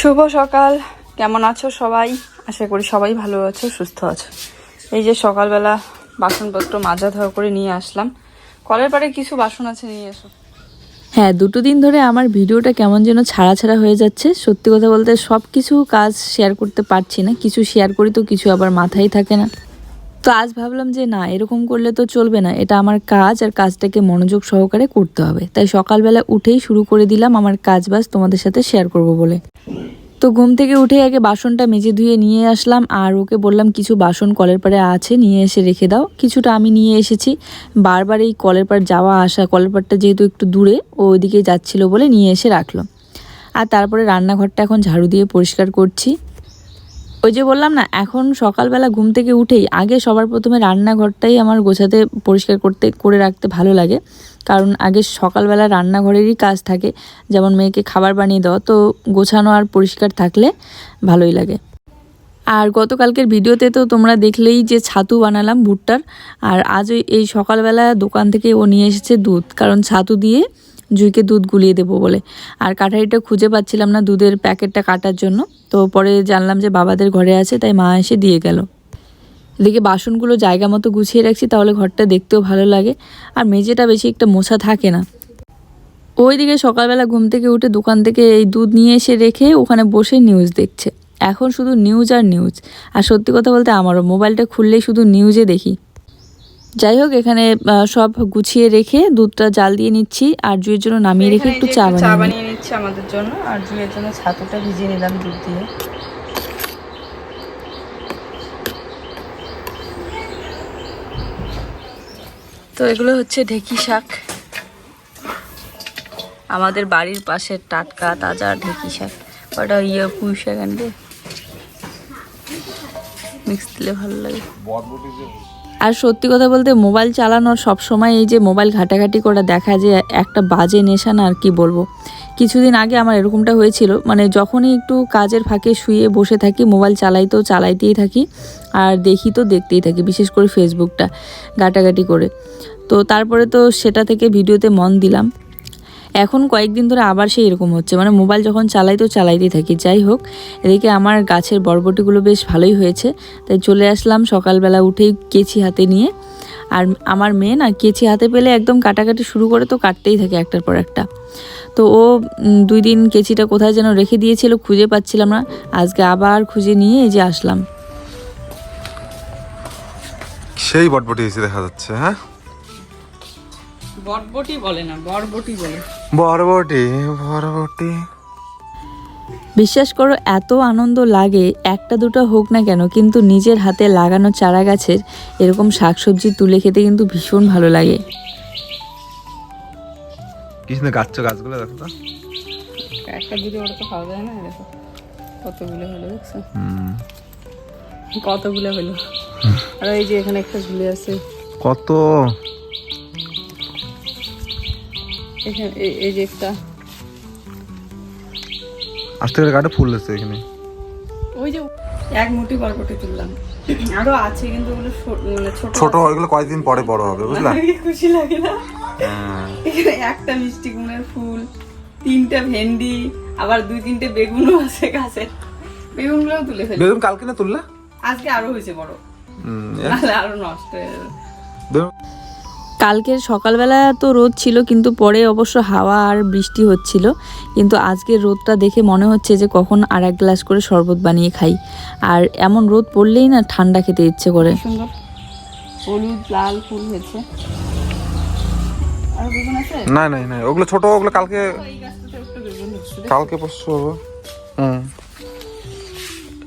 শুভ সকাল, কেমন আছো সবাই? আশা করি সবাই ভালো আছো, সুস্থ আছো। এই যে সকালবেলা বাসনপত্র মাজা ধোয়া করে নিয়ে আসলাম। কলের পাড়ে কিছু বাসন আছে, নিয়ে এসো। হ্যাঁ, 2 দিন ধরে আমার ভিডিওটা কেমন যেন ছাড়া ছাড়া হয়ে যাচ্ছে। সত্যি কথা বলতে সব কিছু কাজ শেয়ার করতে পারছি না, কিছু শেয়ার করি তো কিছু আবার মাথায় থাকে না। তো আজ ভাবলাম যে না, এরকম করলে তো চলবে না, এটা আমার কাজ আর কাজটাকে মনোযোগ সহকারে করতে হবে। তাই সকালবেলা উঠেই শুরু করে দিলাম আমার কাজবাজ তোমাদের সাথে শেয়ার করব বলে। তো ঘুম থেকে উঠে আগে বাসনটা মেজে ধুয়ে নিয়ে আসলাম, আর ওকে বললাম কিছু বাসন কলের পাড়ে আছে, নিয়ে এসে রেখে দাও। কিছুটা আমি নিয়ে এসেছি, বারবার এই কলের পাড় যাওয়া আসা, কলের পাড়টা যেহেতু একটু দূরে, ও ওইদিকে যাচ্ছিল বলে নিয়ে এসে রাখলো। আর তারপরে রান্নাঘরটা এখন ঝাড়ু দিয়ে পরিষ্কার করছি। ওই যে বললাম না, এখন সকালবেলা ঘুম থেকে উঠেই আগে সবার প্রথমে রান্নাঘরটাই আমার গোছাতে পরিষ্কার করে রাখতে ভালো লাগে। কারণ আগে সকালবেলা রান্নাঘরেরই কাজ থাকে, যেমন মেয়েকে খাবার বানিয়ে দেওয়া, তো গোছানো আর পরিষ্কার থাকলে ভালোই লাগে। আর গতকালকের ভিডিওতে তো তোমরা দেখলেই যে ছাতু বানালাম ভুট্টার। আর আজ এই সকালবেলা দোকান থেকে ও নিয়ে এসেছে দুধ, কারণ ছাতু দিয়ে জুইকে দুধ গুলিয়ে দেবো বলে। আর কাঠারিটা খুঁজে পাচ্ছিলাম না দুধের প্যাকেটটা কাটার জন্য, তো পরে জানলাম যে বাবাদের ঘরে আছে, তাই মা এসে দিয়ে গেল। এদিকে বাসনগুলো জায়গা মতো গুছিয়ে রাখছি, তাহলে ঘরটা দেখতেও ভালো লাগে, আর মেঝেটা বেশি একটা মোছা থাকে না। ওইদিকে সকালবেলা ঘুম থেকে উঠে দোকান থেকে এই দুধ নিয়ে এসে রেখে ওখানে বসে নিউজ দেখছে। এখন শুধু নিউজ আর নিউজ, আর সত্যি কথা বলতে আমারও মোবাইলটা খুললেই শুধু নিউজে দেখি। যাই হোক, এখানে সব গুছিয়ে রেখে দুধটা জাল দিয়ে নিচ্ছি, আর জুয়ের জন্য নামিয়ে রেখে একটু চা বানিয়ে নিচ্ছি আমাদের জন্য, আর জুয়ের জন্য ছাতুটা ভিজিয়ে নিলাম দুধ দিয়ে। তো এগুলো হচ্ছে ঢেঁকি শাক, আমাদের বাড়ির পাশে টাটকা তাজা ঢেঁকি শাক। ওটা পুঁই শাক আনবে, মিক্স দিলে ভালো লাগে। আর সত্যি কথা বলতে মোবাইল চালানোর সবসময় এই যে মোবাইল ঘাটাঘাটি করা দেখা যে একটা বাজে নেশা, না আর কি বলবো। কিছুদিন আগে আমার এরকমটা হয়েছিল, মানে যখনই একটু কাজের ফাঁকে শুয়ে বসে থাকি, মোবাইল চালাইতেই থাকি, আর দেখি তো দেখতেই থাকি, বিশেষ করে ফেসবুকটা ঘাটাঘাটি করে। তো তারপরে তো সেটা থেকে ভিডিওতে মন দিলাম। এখন কয়েকদিন ধরে আবার সেই এরকম হচ্ছে, মানে মোবাইল যখন চালাইতেই থাকি। যাই হোক, এদিকে আমার গাছের বরবটিগুলো বেশ ভালোই হয়েছে, তাই চলে আসলাম সকালবেলা উঠেই কেচি হাতে নিয়ে। আর আমার মেয়ে না কেচি হাতে পেলে একদম কাটাকাটি শুরু করে, তো কাটতেই থাকে একটার পর একটা। তো ও 2 দিন কেচিটা কোথায় যেন রেখে দিয়েছিল, খুঁজে পাচ্ছিলাম না, আজকে আবার খুঁজে নিয়ে এই যে আসলাম। সেই বটবটি এসে দেখা যাচ্ছে। হ্যাঁ, বটবটি বলে না, বরবটি বলে। বরবটি। বিশ্বাস করো, এত আনন্দ লাগে, একটা দুটো হোক না কেন, কিন্তু নিজের হাতে লাগানো চারা গাছের এরকম শাকসবজি তুলে খেতে কিন্তু ভীষণ ভালো লাগে। কি সুন্দর গাছগুলো দেখো তো। একটা দুটো ওটা তো খাওয়া যায় না, দেখো কতগুলো হলো, দেখছো কতগুলো হলো। আর এই যে এখানে একটা ঝুলে আছে, কত এখানে এই যে একটা আস্তে করে কাটে ফুল আছে এখানে। ওই যে এক মুঠি বরবটি তুললাম, আরো আছে কিন্তু ওগুলো মানে ছোট, ওইগুলো কয়েকদিন পরে বড় হবে, বুঝলা? খুশি লাগে না? এখানে একটা মিষ্টি কুমড়ার ফুল, 3টা ভেন্ডি, আবার 2-3টে বেগুনও আছে গাছে। বেগুনগুলোও তুলে ফেলি। বেগুন কালকে না তুললা? আজকে আরো হয়েছে বড়, আরো নষ্ট হয়ে যাবে। কালকের সকালবেলা তো রোদ ছিল, কিন্তু পরে অবশ্য হাওয়া আর বৃষ্টি হচ্ছিল। কিন্তু আজকের রোদটা দেখে মনে হচ্ছে যে কখন আর 1 গ্লাস করে শরবত বানিয়ে খাই। আর এমন রোদ পড়লেই না ঠান্ডা খেতে ইচ্ছে করে। সুন্দর হলুদ লাল ফুল হয়েছে। আর বেগুন আছে? না, ওগুলো ছোট, ওগুলো কালকে এই গাছটাতে একটু বেগুন হচ্ছে, কালকে পরশু হবে।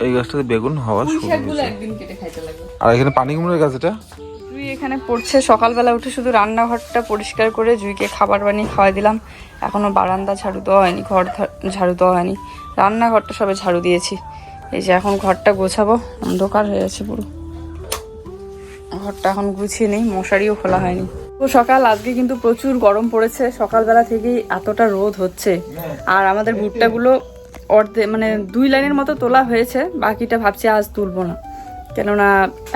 এই গাছটাতে বেগুন হওয়া শুরু শাকগুলো হয়েছে। একদিন কেটে খাইতে লাগবে। আর এখানে পানি কুমড়োর গাছ, এটা জুই এখানে পড়ছে। সকালবেলা উঠে শুধু রান্নাঘরটা পরিষ্কার করে জুইকে খাবার বানিয়ে খাওয়াই দিলাম। এখনো বারান্দা ঝাড়ু দেওয়া হয়নি, ঘর ঝাড়ু দেওয়া হয়নি, রান্নাঘরটা সবে ঝাড়ু দিয়েছি। এই যে এখন ঘরটা গোছাবো, অন্ধকার হয়ে আছে পুরো, ঘরটা এখন গুছিয়ে নেই, মশারিও খোলা হয়নি। তো সকাল আজকে কিন্তু প্রচুর গরম পড়েছে, সকালবেলা থেকেই এতটা রোদ হচ্ছে। আর আমাদের ভুট্টাগুলো মানে 2 লাইনের মতো তোলা হয়েছে, বাকিটা ভাবছি আজ তুলবো না, কেননা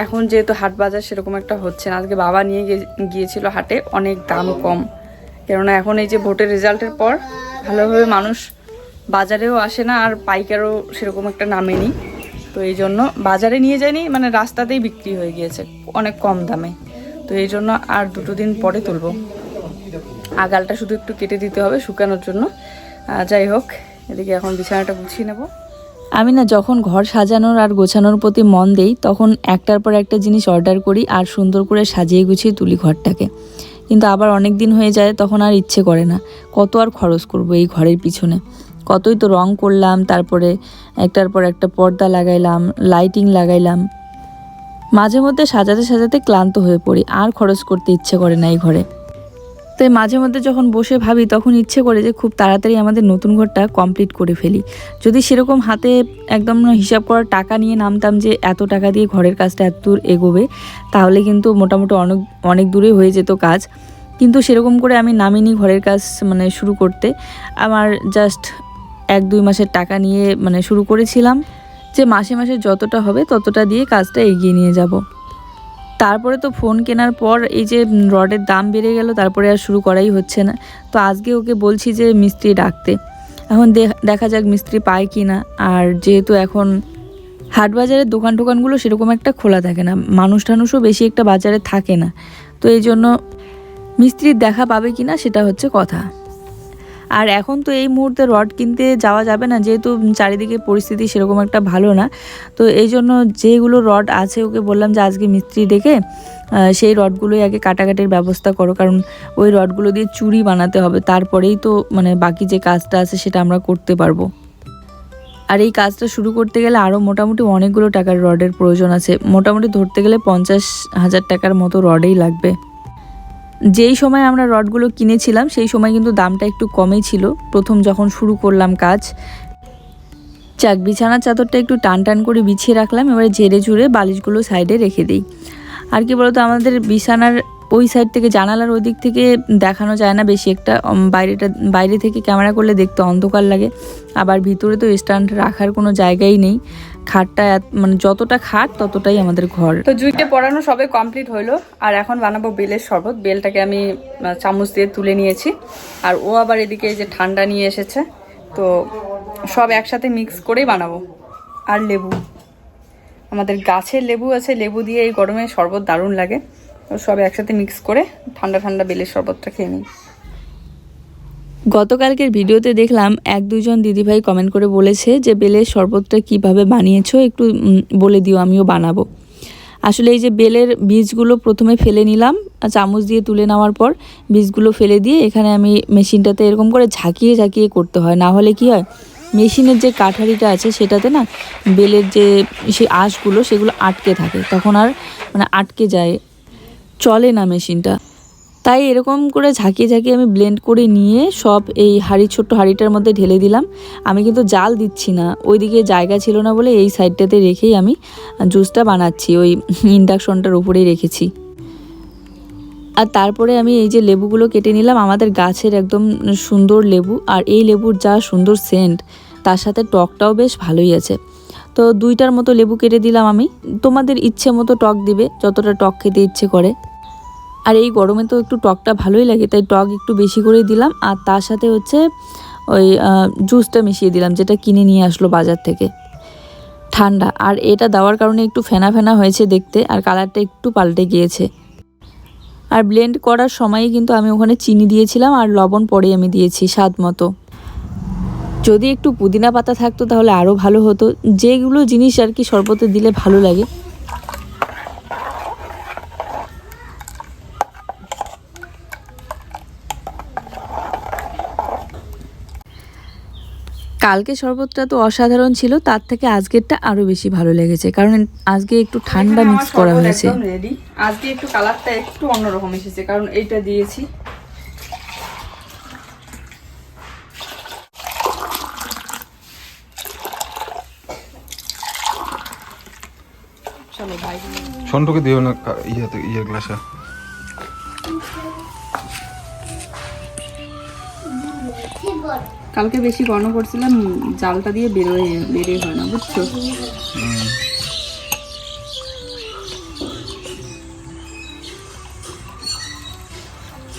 এখন যেহেতু হাট বাজার সেরকম একটা হচ্ছে না। আজকে বাবা নিয়ে গিয়েছিল হাটে, অনেক দাম কম, কেননা এখন এই যে ভোটের রেজাল্টের পর ভালোভাবে মানুষ বাজারেও আসে না, আর পাইকারও সেরকম একটা নামেনি। তো এই জন্য বাজারে নিয়ে যায়নি, মানে রাস্তাতেই বিক্রি হয়ে গিয়েছে অনেক কম দামে। তো এই জন্য আর 2 দিন পরে তুলবো। আগালটা শুধু একটু কেটে দিতে হবে শুকানোর জন্য। যাই হোক, এদিকে এখন বিছানাটা গুছিয়ে নেব। আমি না যখন ঘর সাজানোর আর গোছানোর প্রতি মন দেই তখন একটার পর একটা জিনিস অর্ডার করি আর সুন্দর করে সাজিয়ে গুছিয়ে তুলি ঘরটাকে। কিন্তু আবার অনেক দিন হয়ে যায়, তখন আর ইচ্ছে করে না। কত আর খরচ করব এই ঘরের পিছনে, কতই তো রং করলাম, তারপরে একটার পর একটা পর্দা লাগাইলাম, লাইটিং লাগাইলাম। মাঝে মধ্যে সাজাতে সাজাতে ক্লান্ত হয়ে পড়ি, আর খরচ করতে ইচ্ছে করে না এই ঘরে। তাই মাঝে মধ্যে যখন বসে ভাবি তখন ইচ্ছে করে যে খুব তাড়াতাড়ি আমাদের নতুন ঘরটা কমপ্লিট করে ফেলি। যদি সেরকম হাতে একদম হিসাব করার টাকা নিয়ে নামতাম যে এত টাকা দিয়ে ঘরের কাজটা এত দূর এগোবে, তাহলে কিন্তু মোটামুটি অনেক দূরে হয়ে যেত কাজ। কিন্তু সেরকম করে আমি নামিনি ঘরের কাজ মানে শুরু করতে। আমার জাস্ট 1-2 মাসের টাকা নিয়ে মানে শুরু করেছিলাম যে মাসে মাসে যতটা হবে ততটা দিয়ে কাজটা এগিয়ে নিয়ে যাব। তারপরে তো ফোন কেনার পর এই যে রডের দাম বেড়ে গেল, তারপরে আর শুরু করাই হচ্ছে না। তো আজকে ওকে বলছি যে মিস্ত্রি ডাকতে। এখন দেখা যাক মিস্ত্রি পায় কি না। আর যেহেতু এখন হাট বাজারের দোকানগুলো সেরকম একটা খোলা থাকে না, মানুষ টানুষও বেশি একটা বাজারে থাকে না। তো এই জন্য মিস্ত্রির দেখা পাবে কি না সেটা হচ্ছে কথা। আর এখন তো এই মুহূর্তে রড কিনতে যাওয়া যাবে না, যেহেতু চারিদিকে পরিস্থিতি সেরকম একটা ভালো না। তো এই জন্য যেগুলো রড আছে ওকে বললাম যে আজকে মিস্ত্রি ডেকে সেই রডগুলোই আগে কাটাকাটির ব্যবস্থা করো, কারণ ওই রডগুলো দিয়ে চুড়ি বানাতে হবে, তারপরেই তো মানে বাকি যে কাজটা আছে সেটা আমরা করতে পারবো। আর এই কাজটা শুরু করতে গেলে আরও মোটামুটি অনেকগুলো টাকার রডের প্রয়োজন আছে, মোটামুটি ধরতে গেলে 50,000 টাকার মতো রডেই লাগবে। যেই সময় আমরা রডগুলো কিনেছিলাম সেই সময় কিন্তু দামটা একটু কমই ছিল প্রথম যখন শুরু করলাম কাজ। যাক, বিছানার চাদরটা একটু টান টান করে বিছিয়ে রাখলাম, এবারে ঝেড়ে ঝুড়ে বালিশগুলো সাইডে রেখে দিই। আর কি বলতো, আমাদের বিছানার ওই সাইড থেকে জানালার ওই দিক থেকে দেখানো যায় না বেশি একটা, বাইরে থেকে ক্যামেরা করলে দেখতে অন্ধকার লাগে। আবার ভিতরে তো স্ট্যান্ড রাখার কোনো জায়গাই নেই, খাটটা মানে যতটা খাট ততটাই আমাদের ঘর। তো জুইকে পড়ানো সবে কমপ্লিট হইলো, আর এখন বানাবো বেলের শরবত। বেলটাকে আমি চামচ দিয়ে তুলে নিয়েছি, আর ও আবার এদিকে এই যে ঠান্ডা নিয়ে এসেছে। তো সব একসাথে মিক্স করেই বানাবো। আর লেবু, আমাদের গাছের লেবু আছে, লেবু দিয়ে এই গরমে শরবত দারুণ লাগে। তো সব একসাথে মিক্স করে ঠান্ডা ঠান্ডা বেলের শরবতটা খেয়ে নিই। গতকালকের ভিডিওতে দেখলাম 1-2 জন দিদিভাই কমেন্ট করে বলেছে যে বেলের শরবতটা কিভাবে বানিয়েছো একটু বলে দিও, আমিও বানাবো। আসলে এই যে বেলের বীজগুলো প্রথমে ফেলে নিলাম, চামচ দিয়ে তুলে নেওয়ার পর বীজগুলো ফেলে দিয়ে এখানে আমি মেশিনটাতে এরকম করে ঝাঁকিয়ে ঝাঁকিয়ে করতে হয়, না হলে কি হয় মেশিনের যে কাঠারিটা আছে সেটাতে না বেলের যে সেই আঁশগুলো সেগুলো আটকে থাকে, তখন আর মানে আটকে যায়, চলে না মেশিনটা। তাই এরকম করে ঝাঁকিয়ে ঝাঁকিয়ে আমি ব্লেন্ড করে নিয়ে সব এই ছোট্ট হাঁড়িটার মধ্যে ঢেলে দিলাম। আমি কিন্তু জাল দিচ্ছি না, ওইদিকে জায়গা ছিল না বলে এই সাইডটাতে রেখেই আমি জুসটা বানাচ্ছি, ওই ইন্ডাকশনটার উপরেই রেখেছি। আর তারপরে আমি এই যে লেবুগুলো কেটে নিলাম, আমাদের গাছের একদম সুন্দর লেবু, আর এই লেবুর যা সুন্দর সেন্ট, তার সাথে টকটাও বেশ ভালোই আছে। তো 2টার মতো লেবু কেটে দিলাম আমি, তোমাদের ইচ্ছে মতো টক দিবে, যতটা টক খেতে ইচ্ছে করে। আর এই গরমে তো একটু টকটা ভালোই লাগে, তাই টক একটু বেশি করেই দিলাম। আর তার সাথে হচ্ছে ওই জুসটা মিশিয়ে দিলাম, যেটা কিনে নিয়ে আসলো বাজার থেকে, ঠান্ডা। আর এটা দেওয়ার কারণে একটু ফেনা ফেনা হয়েছে দেখতে, আর কালারটা একটু পাল্টে গিয়েছে। আর ব্লেন্ড করার সময়ই কিন্তু আমি ওখানে চিনি দিয়েছিলাম, আর লবণ পরে আমি দিয়েছি স্বাদ মতো। যদি একটু পুদিনা পাতা থাকতো তাহলে আরও ভালো হতো, যেগুলো জিনিস আর কি শরবতে দিলে ভালো লাগে। কালকে শরবতটা তো অসাধারণ ছিল, তার থেকে আজকেরটা আরো বেশি ভালো লেগেছে, কারণ আজকে একটু ঠান্ডা মিক্স করা হয়েছে। রেডি, আজকে একটু কালারটা একটু অন্যরকম এসেছে, কারণ এইটা দিয়েছি। চলো ভাই, সন্টুকে দিও না ইয়ে গ্লাসে। কালকে বেশি ঘন করছিলাম, জালটা দিয়ে বেরোয় হয় না, বুঝছো?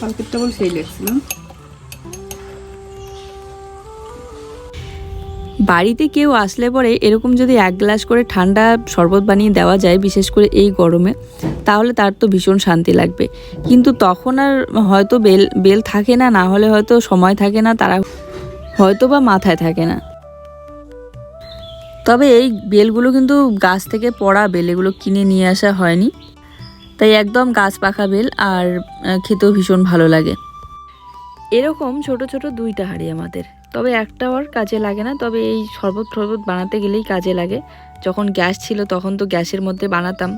কালকেরটা বল সেই লাগছিল। বাড়িতে কেউ আসলে পরে এরকম যদি 1 গ্লাস করে ঠান্ডা শরবত বানিয়ে দেওয়া যায়, বিশেষ করে এই গরমে, তাহলে তার তো ভীষণ শান্তি লাগবে। কিন্তু তখন আর হয়তো বেল থাকে না, না হলে হয়তো সময় থাকে না, তারা হয়তো বা মাথায় থাকে না। তবে এই বেলগুলো কিন্তু গাছ থেকে পড়া বেল, এগুলো কিনে নিয়ে আসা হয়নি, তাই একদম গাছ পাকা বেল, আর খেতেও ভীষণ ভালো লাগে। এরকম ছোট ছোট 2টা হাঁড়ি আমাদের, তবে একটা আর কাজে লাগে না, তবে এই শরবত বানাতে গেলেই কাজে লাগে। যখন গ্যাস ছিল তখন তো গ্যাসের মধ্যে বানাতাম,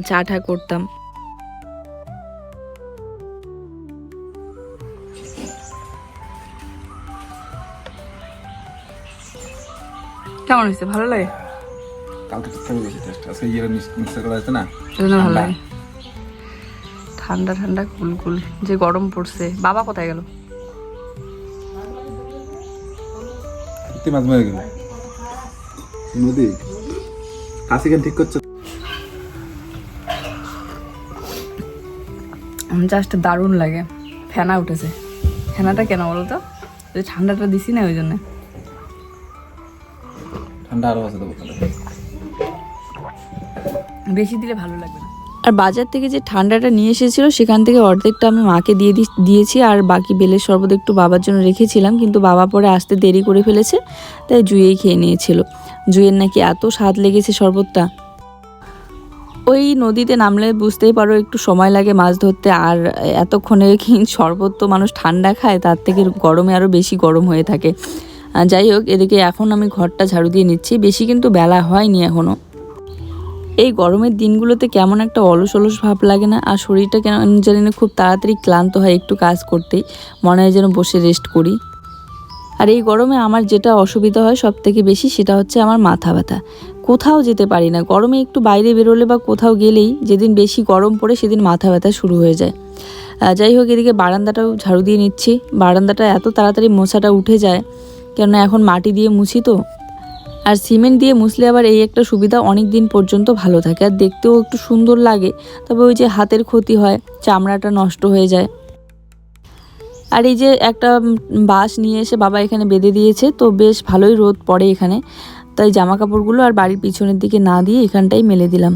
চা টা করতাম। কেমন হয়েছে? ভালো লাগে? কালকে তো থেকে বেশি টেস্ট, আজকে ইয়ের মিক্সার করা আছে না, এজন্য ভালো লাগে। ঠান্ডা ঠান্ডা কুলকুল, যে গরম পড়ছে। বাবা কোথায় গেল? মাছ মেরে গেল নদী, কাশি কেন ঠিক করছে। জাস্ট দারুণ লাগে। ফেনা উঠেছে। ফেনাটা কেন বলো তো? ঠান্ডাটা দিছি না, ওই জন্য। ঠান্ডা আরো আছে তো, বেশি দিলে ভালো লাগবে না। আর বাজার থেকে যে ঠান্ডাটা নিয়ে এসেছিল সেখান থেকে অর্ধেকটা আমি মাকে দিয়েছি, আর বাকি বেলের শরবত একটু বাবার জন্য রেখেছিলাম, কিন্তু বাবা পরে আসতে দেরি করে ফেলেছে, তাই জুয়েই খেয়ে নিয়েছিল। জুয়ের নাকি এত স্বাদ লেগেছে শরবতটা। ওই নদীতে নামলে বুঝতেই পারো একটু সময় লাগে মাছ ধরতে, আর এতক্ষণে শরবত তো মানুষ ঠান্ডা খায়, তার থেকে গরমে আরও বেশি গরম হয়ে থাকে। যাই হোক, এদিকে এখন আমি ঘরটা ঝাড়ু দিয়ে নিচ্ছি, বেশি কিন্তু বেলা হয়নি এখনও। এই গরমের দিনগুলোতে কেমন একটা অলস ভাব লাগে না, আর শরীরটা কেন জানি না খুব তাড়াতাড়ি ক্লান্ত হয় একটু কাজ করতেই, মনে হয় যেন বসে রেস্ট করি। আর এই গরমে আমার যেটা অসুবিধা হয় সব থেকে বেশি, সেটা হচ্ছে আমার মাথা ব্যথা। কোথাও যেতে পারি না গরমে, একটু বাইরে বেরোলে বা কোথাও গেলেই যেদিন বেশি গরম পড়ে সেদিন মাথা ব্যথা শুরু হয়ে যায়। যাই হোক, এদিকে বারান্দাটাও ঝাড়ু দিয়ে নিচ্ছি। বারান্দাটা এত তাড়াতাড়ি মোছাটা উঠে যায়, কেননা এখন মাটি দিয়ে মুছি তো। আর সিমেন্ট দিয়ে মুছলে আবার এই একটা সুবিধা, অনেক দিন পর্যন্ত ভালো থাকে, আর দেখতেও একটু সুন্দর লাগে। তবে ওই যে হাতের ক্ষতি হয়, চামড়াটা নষ্ট হয়ে যায়। আর এই যে একটা বাঁশ নিয়ে এসে বাবা এখানে বেঁধে দিয়েছে, তো বেশ ভালোই রোদ পড়ে এখানে, তাই জামা কাপড়গুলো আর বাড়ির পিছনের দিকে না দিয়ে এখানটাই মেলে দিলাম।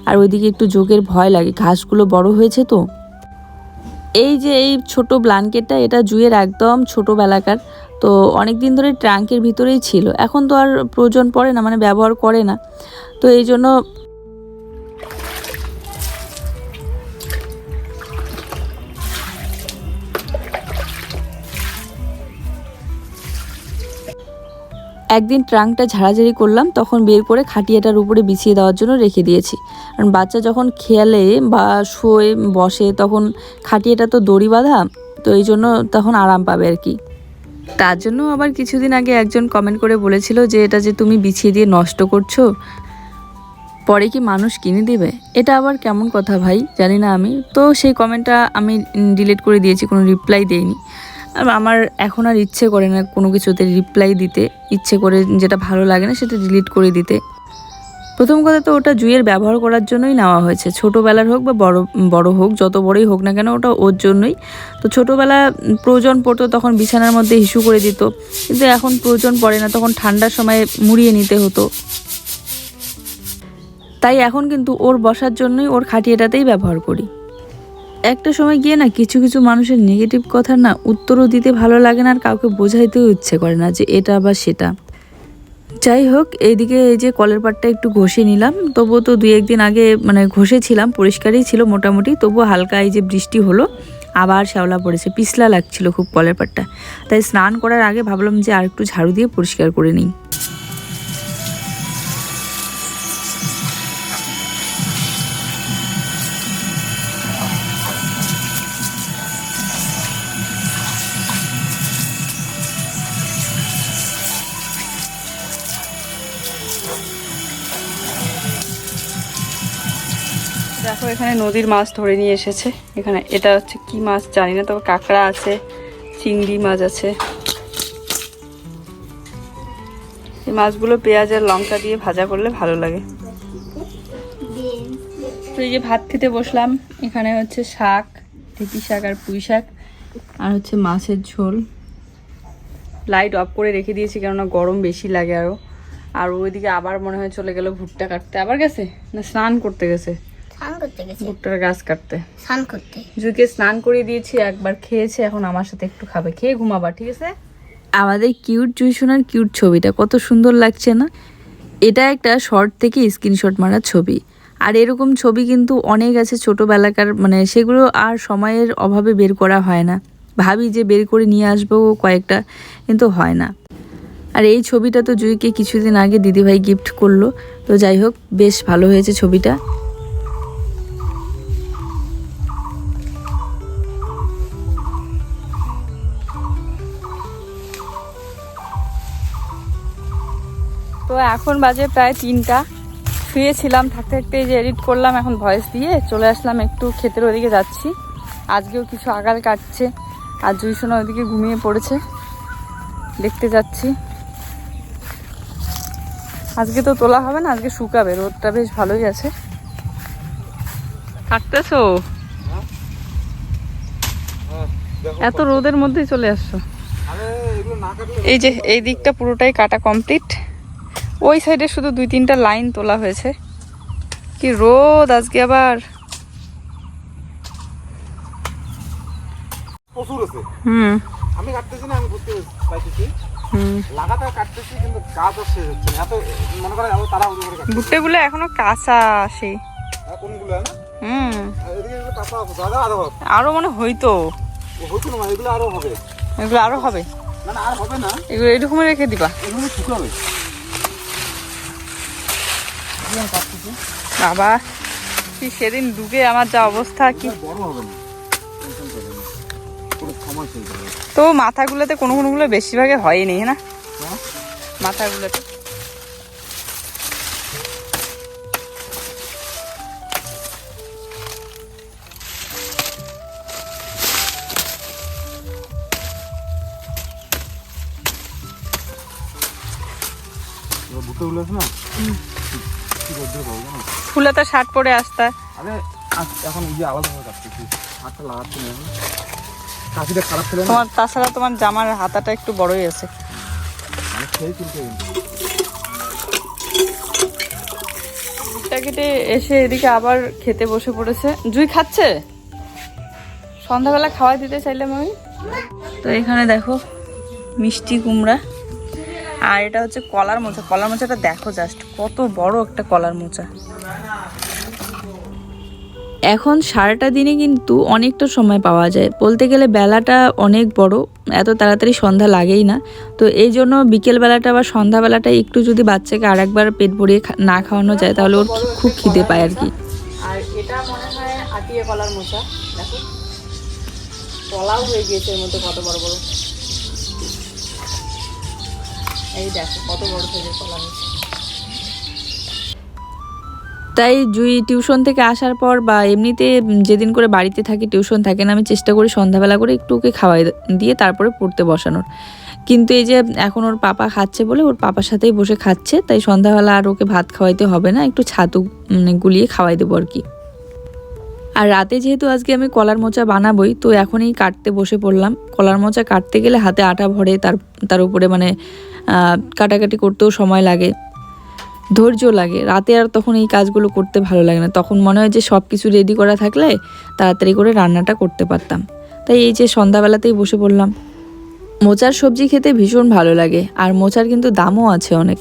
আর ওইদিকে একটু যোগের ভয় লাগে, ঘাসগুলো বড় হয়েছে তো। এই যে এই ছোট ব্ল্যাঙ্কেটটা, এটা জুয়ের একদম ছোটোবেলাকার, তো অনেক দিন ধরে ট্রাঙ্কের ভিতরেই ছিল, এখন তো আর প্রয়োজন পড়ে না, মানে ব্যবহার করে না, তো এই জন্য একদিন ট্রাঙ্কটা ঝাড়াঝাড়ি করলাম, তখন বের করে খাটিয়াটার উপরে বিছিয়ে দেওয়ার জন্য রেখে দিয়েছি। কারণ বাচ্চা যখন খেয়ালে বা শোয়ে বসে, তখন খাটিয়াটা তো দড়ি বাঁধা, তো এই জন্য তখন আরাম পাবে আর কি। তার জন্য আবার কিছুদিন আগে একজন কমেন্ট করে বলেছিল যে এটা যে তুমি বিছিয়ে দিয়ে নষ্ট করছো, পরে কি মানুষ কিনে দেবে? এটা আবার কেমন কথা ভাই, জানি না আমি তো। সেই কমেন্টটা আমি ডিলিট করে দিয়েছি, কোনো রিপ্লাই দেইনি। আর আমার এখন আর ইচ্ছে করে না কোনো কিছুতে রিপ্লাই দিতে, ইচ্ছে করে যেটা ভালো লাগে না সেটা ডিলিট করে দিতে। প্রথম কথা তো ওটা জুয়ের ব্যবহার করার জন্যই নেওয়া হয়েছে, ছোটোবেলার হোক বা বড় হোক, যত বড়ই হোক না কেন, ওটা ওর জন্যই। তো ছোটোবেলা প্রয়োজন পড়তো তখন বিছানার মধ্যে হিসু করে দিত, কিন্তু এখন প্রয়োজন পড়ে না, তখন ঠান্ডার সময় মুড়িয়ে নিতে হতো। তাই এখন কিন্তু ওর বসার জন্যই ওর খাটিয়াটাতেই ব্যবহার করি। একটা সময় গিয়ে না কিছু কিছু মানুষের নেগেটিভ কথা না উত্তরও দিতে ভালো লাগে না, আর কাউকে বোঝাইতেও ইচ্ছে করে না যে এটা বা সেটা। যাই হোক, এইদিকে এই যে কলের পাটটা একটু ঘষে নিলাম, তবুও তো 2-1 দিন আগে মানে ঘষেছিলাম, পরিষ্কারই ছিল মোটামুটি, তবুও হালকা এই যে বৃষ্টি হলো আবার শ্যাওলা পড়েছে, পিছলা লাগছিল খুব কলের পাটটা। তাই স্নান করার আগে ভাবলাম যে আর একটু ঝাড়ু দিয়ে পরিষ্কার করে নিই। দেখো এখানে নদীর মাছ ধরে নিয়ে এসেছে, এখানে এটা হচ্ছে কি মাছ জানি না, তবে কাঁকড়া আছে, চিংড়ি মাছ আছে। এই মাছগুলো পেঁয়াজ আর লঙ্কা দিয়ে ভাজা করলে ভালো লাগে। তো এই যে ভাত খেতে বসলাম, এখানে হচ্ছে শাক, ঢেঁকি শাক আর পুঁই শাক, আর হচ্ছে মাছের ঝোল। লাইট অফ করে রেখে দিয়েছি কেননা গরম বেশি লাগে আরও। আর ওইদিকে আবার মনে হয় চলে গেল ভুট্টা কাটতে। আবার গেছে না স্নান করতে গেছে? ভুট্টার গাছ কাটতে, স্নান করতে। জুইকে স্নান করিয়ে দিয়েছি, একবার খেয়েছে, এখন আমার সাথে একটু খাবে, খেয়ে ঘুমাবা, ঠিক আছে? আমাদের কিউট জুইসোনার কিউট ছবিটা কত সুন্দর লাগছে না? এটা একটা শর্ট থেকে স্ক্রিনশট মারা ছবি। আর এরকম ছবি কিন্তু অনেক আছে ছোটোবেলাকার, মানে সেগুলো আর সময়ের অভাবে বের করা হয় না। ভাবি যে বের করে নিয়ে আসবো কয়েকটা, কিন্তু হয় না। আর এই ছবিটা তো জুইকে কিছুদিন আগে দিদিভাই গিফট করলো। তো যাই হোক, বেশ ভালো হয়েছে ছবিটা। তো এখন বাজে প্রায় 3টা। শুয়েছিলাম, থাকতে থাকতে এই যে এডিট করলাম, এখন ভয়েস দিয়ে চলে আসলাম, একটু ক্ষেতের ওদিকে যাচ্ছি। আজকেও কিছু আগাল কাটছে, আর জুইসোনা ওইদিকে ঘুমিয়ে পড়েছে, দেখতে যাচ্ছি। আজকে তো তোলা হবে না, আজকে শুকাবে, রোদটা বেশ ভালোই আছে। কাটতেছো? এত রোদের মধ্যেই চলে আসছো? এই যে এই দিকটা পুরোটাই কাটা কমপ্লিট, ওই সাইডে শুধু 2-3টা লাইন তোলা হয়েছে। কি রোদ আজকে আবার। প্রচুর আছে। আমি কাটতেছি না, আমি বুঝতে পাইতেছি লাগাতার কাটতেছি, কিন্তু গাছ আর শেষ হচ্ছে না। এত মনে করে আরো তারা করে কাটছে। ভুট্টাগুলো এখনো কাঁচা সেই। কোনগুলো না? এদিকে এগুলো কাঁচা আছে, দাদা আরো হবে। আরো মনে হইতো হইতো না, এগুলো আরো হবে। এগুলো আরো হবে না না, আর হবে না, এগুলো এরকমই রেখে দিবা। এগুলো শুকাবে। বাবা কি সেদিন ডুবে আমার যা অবস্থা, কি বড় হবে না, টেনশন করবেন না, পুরো সময় চলতে হবে। তো মাথাগুলোতে কোনো কোনোগুলো বেশিরভাগে হয়নি না, মাথাগুলোতে। ভুট্টাগুলো আছে না, কি করতে পারবো জানো? ফুলে তো শার্ট পরে আসতে। আরে এখন এই যে আলাদাভাবে কাটতেছি, হাতটা লাগাচ্ছি না, কাশিটা খারাপ ছিল না। তোমার তাছাড়া তোমার জামার হাতাটা একটু বড়ই আছে। মানে খেয়ে তুলতে কিন্তু ভুট্টা কেটে এসে এদিকে আবার খেতে বসে পড়েছে। জুই খাচ্ছে, সন্ধ্যাবেলা খাওয়াই দিতে চাইলাম আমি। তো এখানে দেখো মিষ্টি কুমড়া, আর এটা হচ্ছে কলার মোচা। কলার মোচাটা দেখো জাস্ট কত বড় একটা কলার মোচা। এখন সারাটা দিনে কিন্তু অনেকটা সময় পাওয়া যায়, বলতে গেলে বেলাটা অনেক বড়, এত তাড়াতাড়ি সন্ধ্যা লাগেই না। তো এই জন্য বিকেলবেলাটা বা সন্ধ্যাবেলাটা একটু যদি বাচ্চাকে আর একবার পেট ভরিয়ে না খাওয়ানো যায়, তাহলে ওর খুব খিদে পায় আর কি। আর এটা মনে হয় আটিয়ে কলার মোচা, দেখো কলাও হয়ে গিয়েছে এর মধ্যে, কত বড় বড়। এই দেখো কত বড় থেকে কলা হয়েছে। তাই জুই টিউশন থেকে আসার পর বা এমনিতে যেদিন করে বাড়িতে থাকি, টিউশন থাকে না, আমি চেষ্টা করি সন্ধ্যাবেলা করে একটু ওকে খাওয়াই দিয়ে তারপরে পড়তে বসানোর। কিন্তু এই যে এখন ওর পাপা খাচ্ছে বলে ওর পাপার সাথেই বসে খাচ্ছে, তাই সন্ধ্যাবেলা আর ওকে ভাত খাওয়াইতে হবে না, একটু ছাতু গুলিয়ে খাওয়াই দেবো আর কি। আর রাতে যেহেতু আজকে আমি কলার মোচা বানাবোই, তো এখনই কাটতে বসে পড়লাম। কলার মোচা কাটতে গেলে হাতে আটা ভরে, তার উপরে মানে কাটাকাটি করতেও সময় লাগে, ধৈর্য লাগে। রাতে আর তখন এই কাজগুলো করতে ভালো লাগে না, তখন মনে হয় যে সব কিছু রেডি করা থাকলে তাড়াতাড়ি করে রান্নাটা করতে পারতাম। তাই এই যে সন্ধ্যাবেলাতেই বসে পড়লাম। মোচার সবজি খেতে ভীষণ ভালো লাগে, আর মোচার কিন্তু দামও আছে অনেক।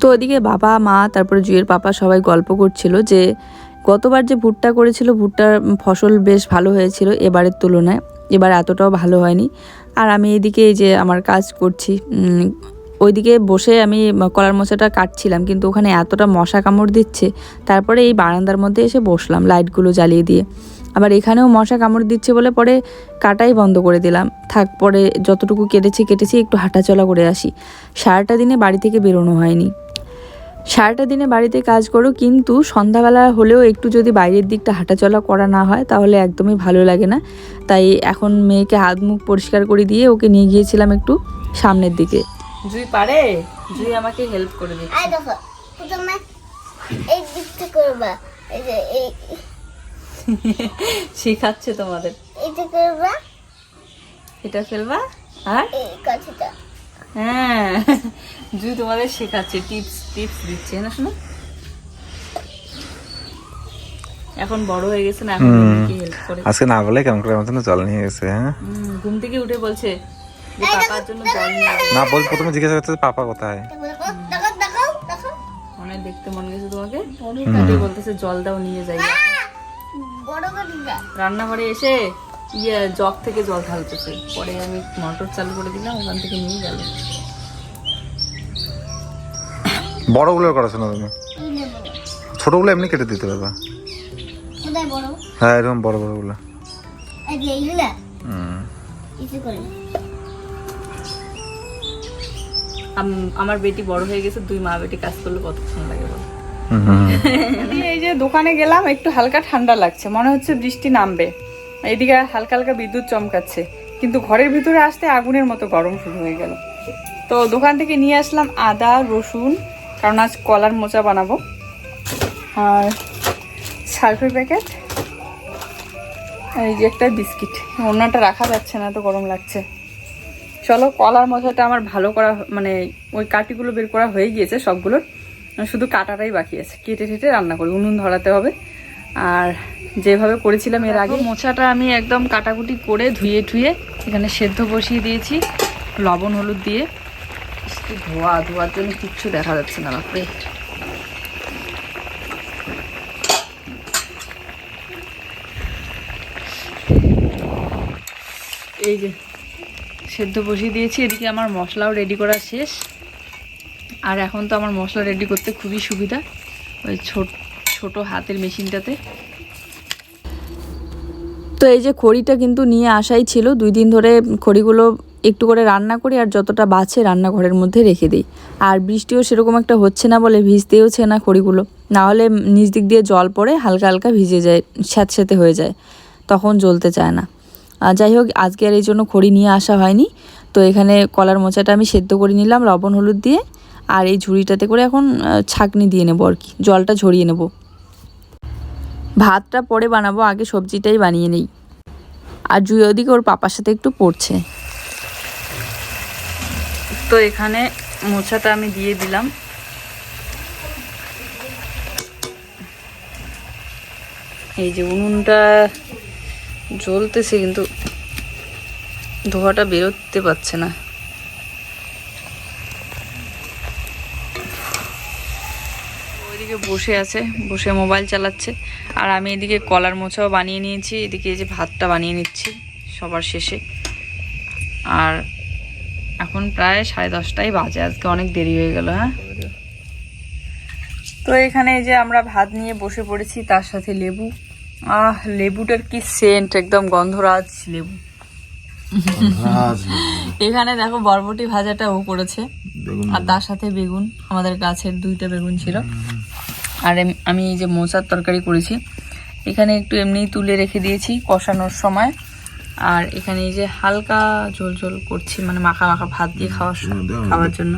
তো ওদিকে বাবা মা তারপরে জুয়ের পাপা সবাই গল্প করছিল যে গতবার যে ভুট্টা করেছিল, ভুট্টার ফসল বেশ ভালো হয়েছিল এবারের তুলনায়, এবার এতটাও ভালো হয়নি। আর আমি এদিকে এই যে আমার কাজ করছি, ওইদিকে বসে আমি কলার মোচাটা কাটছিলাম, কিন্তু ওখানে এতটা মশা কামড় দিচ্ছে, তারপরে এই বারান্দার মধ্যে এসে বসলাম লাইটগুলো জ্বালিয়ে দিয়ে। আবার এখানেও মশা কামড় দিচ্ছে বলে পরে কাটাই বন্ধ করে দিলাম। থাক, পরে যতটুকু কেটেছি একটু হাঁটাচলা করে আসি। সারাটা দিনে বাড়ি থেকে বেরোনো হয়নি। সারাটা দিনে বাড়িতে কাজ করো, কিন্তু সন্ধ্যাবেলা হলেও একটু যদি বাইরের দিকটা হাঁটাচলা করা না হয় তাহলে একদমই ভালো লাগে না। তাই এখন মেয়েকে হাত মুখ পরিষ্কার করে দিয়ে ওকে নিয়ে গিয়েছিলাম একটু সামনের দিকে। জুই পারে, জুই আমাকে হেল্প করে দিচ্ছে। এই দেখো প্রথমে এই দিকটা করবা, এই যে এই শেখাচ্ছে তোমাদের। এইটা করবা, এটা ফেলবা আর এই কাঠিটা। হ্যাঁ, জুই তোমাদের শেখাচ্ছে, টিপস দিচ্ছে না শোনো। এখন বড় হয়ে গেছে না, এখন হেল্প করে। আজকে না বলে কেমন করে আমার জন্য জল নিয়ে গেছে। হ্যাঁ, ঘুম থেকে উঠে বলছে যে পাপার জন্য জল নিয়ে আসো। না বল, প্রথমে জিজ্ঞাসা করতে পাপা কোথায়। দেখো দেখো দেখো অনেক দেখতে মন গেছে তোমাকে, তাই বলতেছে জল দাও নিয়ে যাই। বড় কাঠিটা। রান্নাঘরে এসে জগ থেকে জল ঢালতেছে, পরে আমি মোটর চালু করে দিলাম, ওখান থেকে নিয়ে গেল। বড়গুলো করেছো না তুমি? এই নেব ছোটগুলো এমনি কেটে দিতে পারবা। কোথায় বড়? হ্যাঁ, এরকম বড় বড়গুলো। এই যে এইগুলা হুম, কিছু করে আমার বেটি বড় হয়ে গেছে, 2 মা বেটি কাজ করলে কতক্ষণ লাগে বলো। এই যে দোকানে গেলাম, একটু হালকা ঠান্ডা লাগছে, মনে হচ্ছে বৃষ্টি নামবে। এদিকে হালকা হালকা বিদ্যুৎ চমকাচ্ছে, কিন্তু ঘরের ভিতরে আসতে আগুনের মতো গরম শুরু হয়ে গেল। তো দোকান থেকে নিয়ে আসলাম আদা রসুন, কারণ আজ কলার মোচা বানাবো, আর সার্ফের প্যাকেট, এই যে একটা বিস্কিট। অন্যটা রাখা যাচ্ছে না, তো গরম লাগছে। চলো, কলার মোচাটা আমার ভালো করা, মানে ওই কাটিগুলো বের করা হয়ে গিয়েছে সবগুলোর, শুধু কাটাটাই বাকি আছে। কেটে টেটে রান্না করি, উনুন ধরাতে হবে। আর যেভাবে করেছিলাম এর আগে, মোচাটা আমি একদম কাটাকুটি করে ধুয়ে ঠুয়ে এখানে সেদ্ধ বসিয়ে দিয়েছি লবণ হলুদ দিয়ে। ধোয়ার জন্য কিচ্ছু দেখা যাচ্ছে না বাপরে। এই যে সেদ্ধ বসিয়ে দিয়েছি, এদিকে আমার মশলাও রেডি করা শেষ। আর এখন তো আমার মশলা রেডি করতে খুবই সুবিধা, ওই ছোট হাতের মেশিনটাতে। তো এই যে খড়িটা কিন্তু নিয়ে আসাই ছিল, 2 দিন ধরে খড়িগুলো একটু করে রান্না করি, আর যতটা বাঁচে রান্নাঘরের মধ্যে রেখে দিই। আর বৃষ্টিও সেরকম একটা হচ্ছে না বলে ভিজতেওছে না খড়িগুলো, না হলে নিচ দিক দিয়ে জল পড়ে হালকা হালকা ভিজে যায়, স্যাঁতস্যাঁতে হয়ে যায়, তখন জ্বলতে চায় না। যাই হোক, আজকে আর এই জন্য খড়ি নিয়ে আসা হয়নি। তো এখানে কলার মোচাটা আমি সেদ্ধ করে নিলাম লবণ হলুদ দিয়ে, আর এই ঝুড়িটাতে করে এখন ছাঁকনি দিয়ে নেবো আর কি, জলটা ঝরিয়ে নেব। ভাতটা পরে বানাবো, আগে সবজিটাই বানিয়ে নেই। আর জুই ওদিকে ওর পাপার সাথে একটু পড়ছে। তো এখানে মোচাটা আমি দিয়ে দিলাম। এই যে উনুনটা জ্বলতেছে, কিন্তু ধোঁয়াটা বেরোতে পারছে না। ওইদিকে বসে আছে, বসে মোবাইল চালাচ্ছে, আর আমি এদিকে কলার মোচাও বানিয়ে নিয়েছি। এদিকে এই যে ভাতটা বানিয়ে নিচ্ছি সবার শেষে। আর এখন প্রায় 10:30টাই বাজে, আজকে অনেক দেরি হয়ে গেল। হ্যাঁ, তো এখানে এই যে আমরা ভাত নিয়ে বসে পড়েছি, তার সাথে লেবু। লেবুটার কি সেন্ট, একদম গন্ধরাজ লেবু। এখানে দেখো বরবটি ভাজাটা ও করেছে, আর তার সাথে বেগুন, আমাদের গাছের 2টা বেগুন ছিল। আর আমি এই যে মোচার তরকারি করেছি, এখানে একটু এমনিই তুলে রেখে দিয়েছি কষানোর সময়। আর এখানে এই যে হালকা ঝোল ঝোল করছি, মানে মাখা মাখা ভাত দিয়ে খাওয়ার জন্য।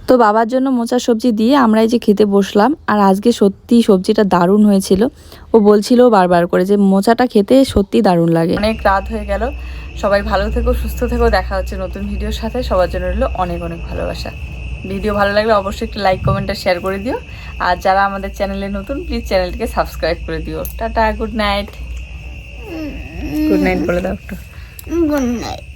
তো বাবার জন্য মোচার সবজি দিয়ে আমরা এই যে খেতে বসলাম। আর আজকে সত্যি সবজিটা দারুণ হয়েছিল। ও বলছিল বারবার করে যে মোচাটা খেতে সত্যি দারুণ লাগে। অনেক রাত হয়ে গেল, সবাই ভালো থেকো, সুস্থ থেকো, দেখা হচ্ছে নতুন ভিডিওর সাথে। সবার জন্য রইল অনেক অনেক ভালোবাসা। ভিডিও ভালো লাগলে অবশ্যই একটু লাইক কমেন্ট আর শেয়ার করে দিও। আর যারা আমাদের চ্যানেলে নতুন, প্লিজ চ্যানেলটিকে সাবস্ক্রাইব করে দিও। Tata, good night. Good night বলে দাও একটু। Good night.